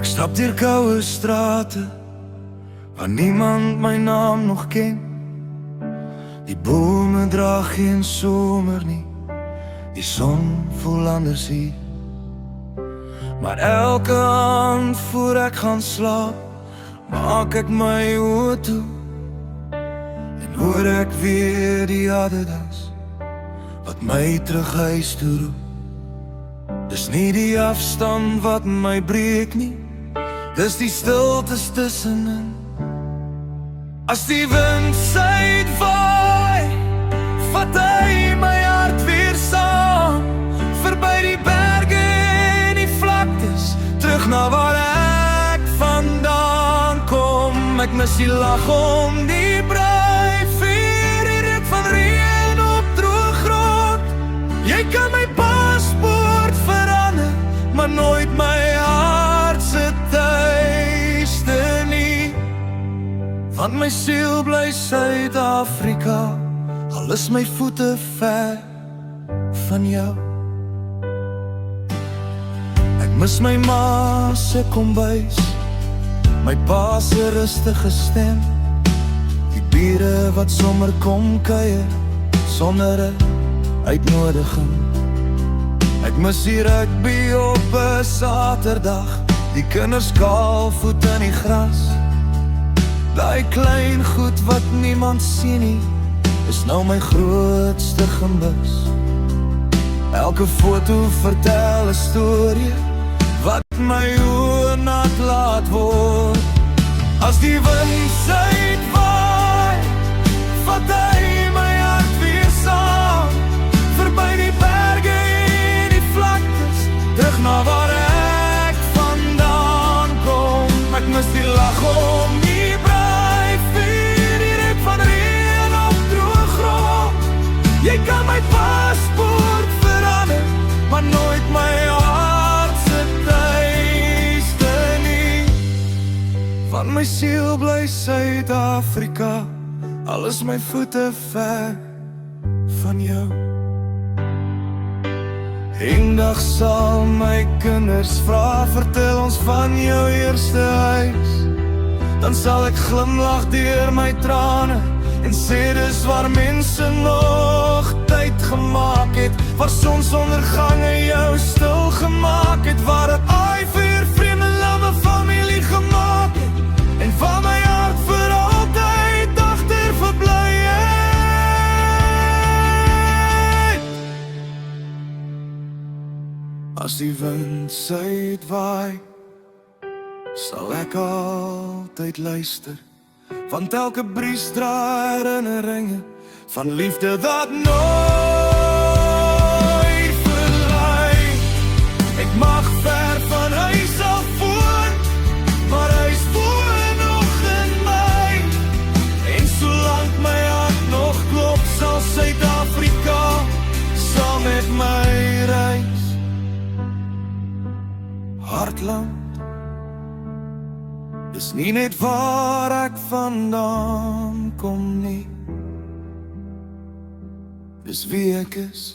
Ek stap deur koue strate waar niemand my naam nog ken. Die bome dra geen somer nie, die son voel anders hier. Maar elke aand voor ek gaan slaap, maak ek my oë toe en hoor ek weer die Adidas wat my terug huis toe roep. Dis nie die afstand wat my breek nie, dis die stiltes tussenin. As die wind suid waai, vat hy my hart weer saam, verby die berge en die vlaktes, terug na waar ek vandaan kom. Ek mis die lag om die braai vuur, die reuk van reën op droë grond. Jy kan my paspoort verander, maar nooit my hart se tuiste nie. Want my siel bly Suid-Afrika, al is my voete ver van jou. Ek mis my ma se kombuis, my pa se rustige stem, die bure wat sommer kom kuier sonder 'n uitnodiging. Ek mis die rugby op 'n Saterdag, die kinders kaalvoet in die gras. Daai klein goed wat niemand sien nie, is nou my grootste gemis. Elke foto vertel 'n storie wat my oë nat laat word. As die wind suid waai, vat hy my hart weer saam, verby die berge en die vlaktes, terug na waar ek vandaan kom. Ek mis die lag om die braai vuur, die reuk van reën op droë grond. Jy kan my paspoort verander, maar nooit my hart se tuiste nie. Want my siel bly Suid-Afrika, al is my voete ver van jou. Eendag sal my kinders vra, vertel ons van jou eerste huis. Dan sal ek glimlag deur my trane en sê dis waar mense nog tyd gemaak het, waar sonsondergange jou stil gemaak het, waar het ai vir vreemde lamme familie gemaak het, en van my hart vir altyd agter verbly het. As die wind suid waai, sal ek altyd luister, want elke bries dra herinneringe van liefde dat nooit verlei. Ek mag ver van huis af woon, maar huis woon nog in my. En solank my hart nog klop, sal Suid-Afrika saam met my reis. Hartland, dis nie net waar ek vandaan kom nie, dis wie ek is.